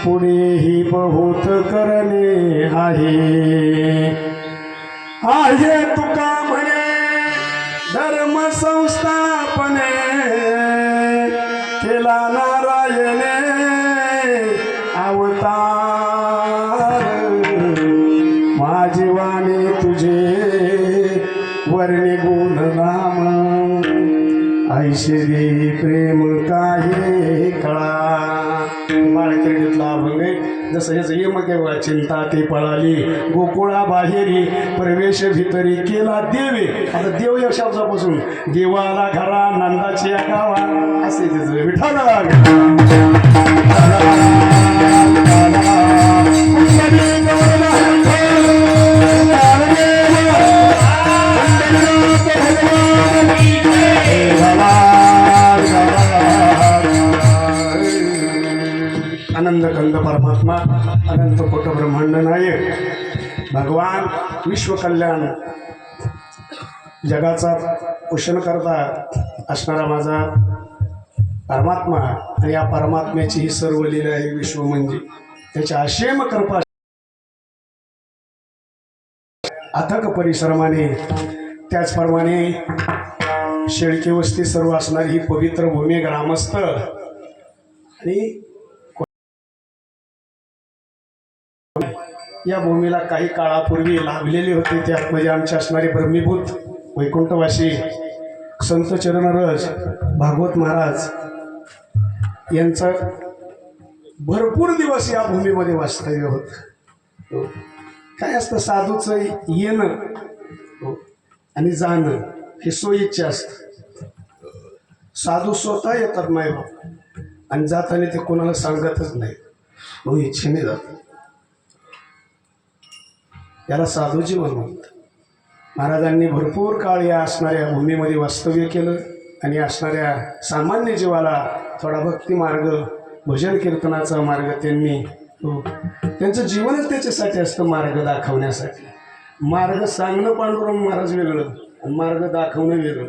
पुढेही बहुत करणे आहे तुका म्हणे धर्म संस्थापने केला नारायणे अवतार माझी वाणी तुझे वर्णी गुण नाम ऐश्वरी प्रेम काहे कळा बाळक्रीडीतला अभंग आहे. जसं याचं यमक आहे, चिंता ते पळाली गोकुळा बाहेरी प्रवेश भितरी केला देवे. आता देव या शब्दापासून देवाला घरा नंदाची या गावा असे त्याचं विठाला आनंद कंद परमात्मा अनंत कोट ब्रह्मांड नायक भगवान विश्वकल्याण जगाचा पोषण करता असणारा माझा परमात्मा आणि या परमात्म्याची ही सर्व लीला आहे. विश्व म्हणजे त्याच्या असीम कृपा अथक परिश्रमाने त्याचप्रमाणे शेळके वस्ती सर्व असणारी ही पवित्र भूमी ग्रामस्थ आणि या भूमीला काही काळापूर्वी लाभलेले होते. त्यात म्हणजे आमचे असणारे ब्रह्मीभूत वैकुंठवासी संत चरणरज भागवत महाराज यांचं भरपूर दिवस या भूमीमध्ये वास्तव्य होतं. काय असतं साधूचं येणं आणि जाणं हे सोयीचे असतं. साधू स्वतः येतात नाही आणि जाताना ते कोणाला सांगतच नाही, मग इच्छेने जातात. याला साधूजी म्हणतात. महाराजांनी भरपूर काळ या असणाऱ्या भूमीमध्ये वास्तव्य केलं आणि असणाऱ्या सामान्य जीवाला थोडा भक्ती मार्ग भजन कीर्तनाचा मार्ग त्यांनी त्यांचं जीवनच त्याच्यासाठी असतं, मार्ग दाखवण्यासाठी. मार्ग सांगणं पांडुरंग महाराज वेगळं आणि मार्ग दाखवणं वेगळं.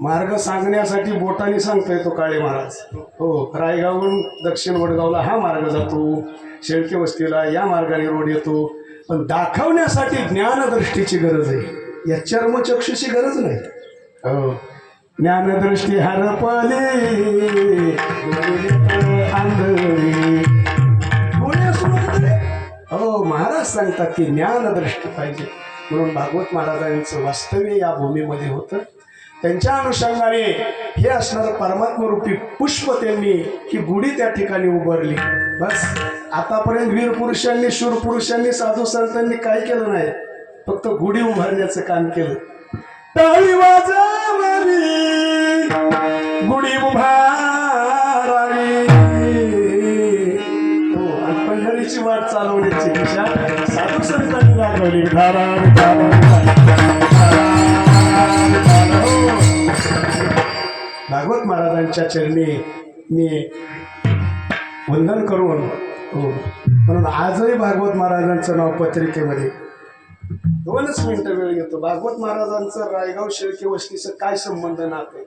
मार्ग सांगण्यासाठी बोटाने सांगता येतो काळे महाराज. रायगावहून दक्षिण वडगावला हा मार्ग जातो, शेळके वस्तीला या मार्गाने रोड येतो. पण दाखवण्यासाठी ज्ञानदृष्टीची गरज आहे, या चर्मचक्षुची गरज नाही. ज्ञानदृष्टी हरपली आंधळी. महाराज सांगतात की ज्ञानदृष्टी पाहिजे. म्हणून भागवत महाराजांचं वास्तव्य या भूमीमध्ये होतं. त्यांच्या अनुषंगाने हे असणारं परमात्मरूपी पुष्प त्यांनी ही गुढी त्या ठिकाणी उभारली. बस आतापर्यंत वीर पुरुषांनी शूर पुरुषांनी साधू संतांनी काय केलं नाही, फक्त गुढी उभारण्याचं काम केलं. टाळी वाजवावी गुढी उभारावी, आणि पंढरीची वाट चालवण्याची दिशा साधू संतांनी लागवली. भागवत महाराजांच्या चरणी मी वंदन करून म्हणून आजही भागवत महाराजांचं नाव पत्रिकेमध्ये 2च मिनिटं वेळ घेतो. भागवत महाराजांचं रायगाव शेळके वस्तीचं काय संबंध नातं?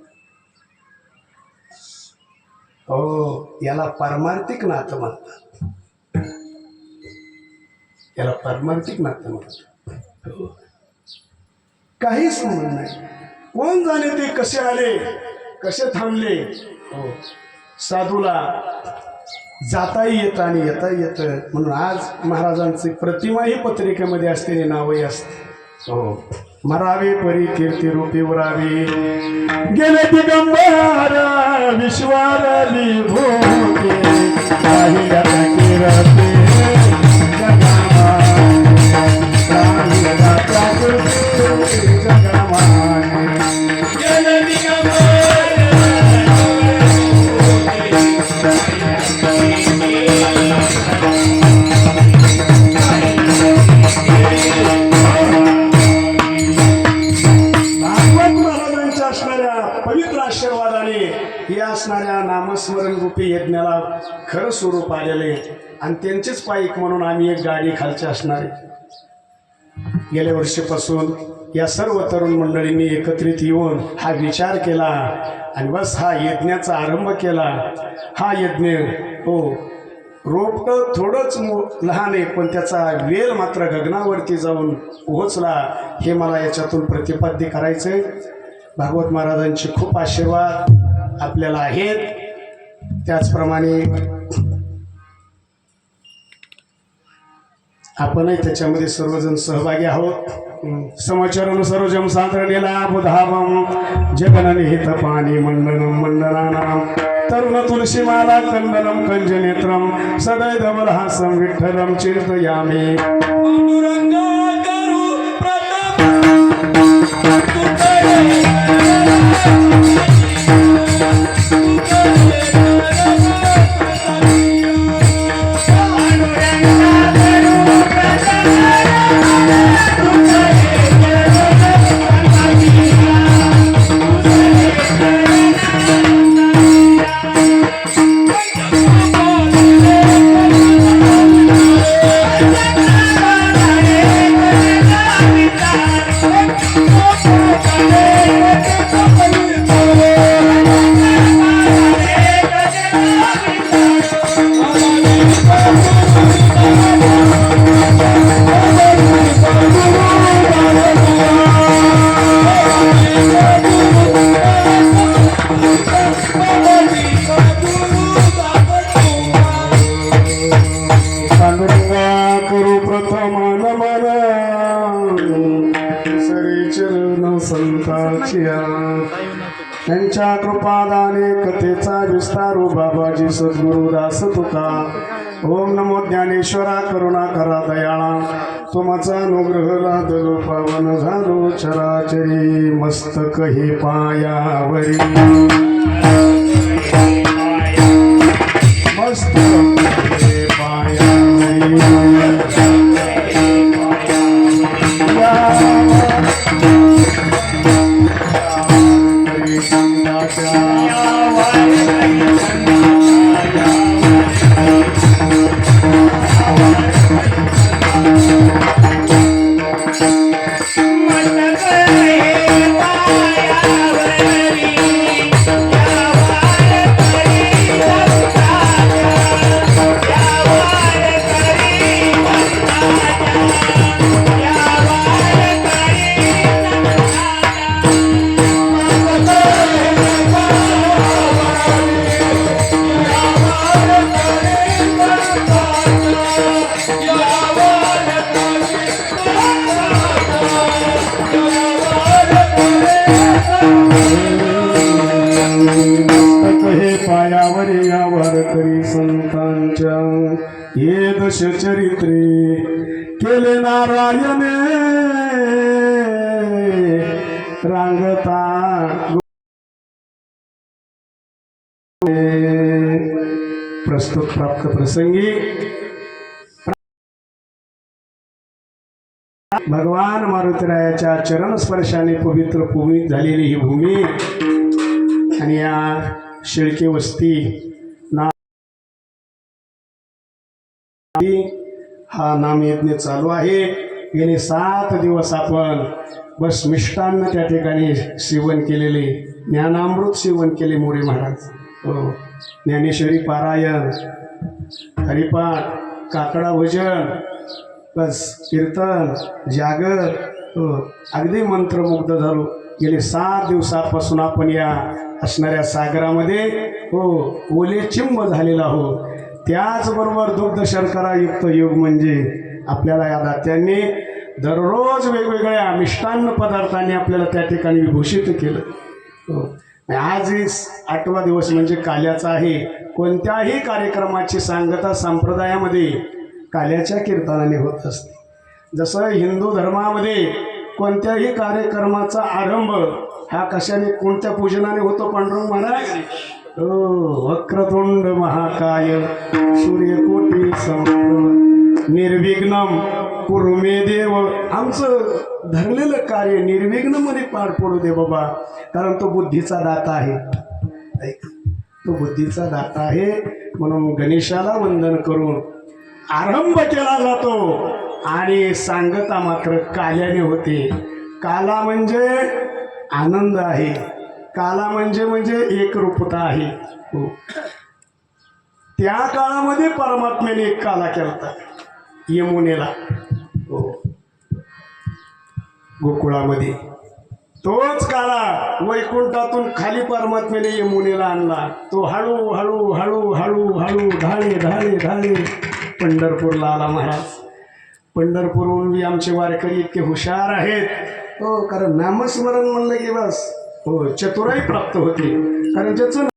याला पारमार्थिक नातं म्हणतात. याला पारमार्थिक नातं म्हणतात. काही संबंध नाही. कोण जाणे ते कसे आले कसे थांबले. साधूला जाताही येतं आणि येताही येतं. म्हणून आज महाराजांची प्रतिमाही पत्रिकेमध्ये असते, नावही असते. मरावे परी कीर्ती रूपी उरावे गेले दिगंबर विश्वारली भोगे काही कीर्ती असणाऱ्या नामस्मरण रूपी यज्ञाला खरं स्वरूप आलेले आणि त्यांचेच पाईक म्हणून आम्ही एक गाडी खालची असणार आहे. गेल्या वर्षीपासून या सर्व तरुण मंडळींनी एकत्रित येऊन हा विचार केला आणि बस हा यज्ञाचा आरंभ केला. हा यज्ञ हो रोपटं थोडंच लहान आहे, पण त्याचा वेल मात्र गगनावरती जाऊन पोहोचला. हे मला याच्यातून प्रतिपाद्य करायचं आहे. भागवत महाराजांचे खूप आशीर्वाद आपल्याला आहेत. त्याचप्रमाणे आपणही त्याच्यामध्ये सर्वजण सहभागी आहोत. समचरण सरोजम साधरणेला बुधावम जगननिहित पाणी मंडनम मंडनानाम तरुण तुलसीमाला कंदनम कंजनेत्रम सदैवलहासं विठ्ठलं चिंतयामि. त्यांच्या कृपादाने कथेचा विस्तारू बाबाजी सद्गुरु दास तुका. ओम नमो ज्ञानेश्वरा करुणा करा दयाळा तुमचा अनुग्रह लादलो पावन झालो चराचरी मस्तक हे पायावरी मस्तक हे पायावरी पायावरी यावर करी संतांच्या हे दशचरित्रे केले नारायणे रांगता प्रस्तुत प्राप्त प्रसंगी भगवान मारुतीरायाच्या चरण स्पर्शाने पवित्र पुनीत झालेली ही भूमी आणि या शेळके वस्ती ना हा नामयज्ञ चालू आहे. गेले 7 दिवस आपण बस मिष्टान्न त्या ठिकाणी सेवन केलेले, ज्ञानामृत सेवन केले. मोरे महाराज हो, ज्ञानेश्वरी पारायण, हरिपाठ, काकडा भजन, बस कीर्तन, जागर हो, अगदी मंत्रमुग्ध झालो. गेले 7 दिवसापासून आपण या असणाऱ्या सागरामध्ये हो ओले चिंब झालेला हो. त्याचबरोबर दुग्ध शर्करायुक्त योग म्हणजे आपल्याला या दात्यांनी दररोज वेगवेगळ्या मिष्टान्न पदार्थांनी आपल्याला त्या ठिकाणी विभूषित केलं हो. आज 8वा दिवस म्हणजे काल्याचा आहे. कोणत्याही कार्यक्रमाची सांगता संप्रदायामध्ये काल्याच्या कीर्तनाने होत असते. जसं हिंदू धर्मामध्ये कोणत्याही कार्यक्रमाचा आरंभ हा कशाने कोणत्या पूजनाने होतो पांडुरंग महाराज हो. वक्रतुंड महाकाय सूर्यकोटी समप्रभ निर्विघ्नम कुरु मे देव. आमचं धरलेलं कार्य निर्विघ्नमध्ये पार पडू दे बाबा, कारण तो बुद्धीचा दाता आहे. तो बुद्धीचा दाता आहे. म्हणून गणेशाला वंदन करून आरंभ केला जातो. आणि सांगता मात्र काल्याने होते. काला म्हणजे आनंद आहे, काला म्हणजे एकरूपता आहे. हो, त्या काळामध्ये परमात्म्याने एक काला केला यमुनेला. हो, गोकुळामध्ये तोच काला वैकुंठातून खाली परमात्म्याने यमुनेला आणला. तो हळू हळू हळू हळू हळू ढाळे ढाळे ढाळे पंढरपूरला आला महाराज. पंढरपूरहून बी आमचे वारकरी इतके हुशार आहेत. हो, कारण नामस्मरण म्हणलं की बस हो चतुराई प्राप्त होते. कारण ज्याचं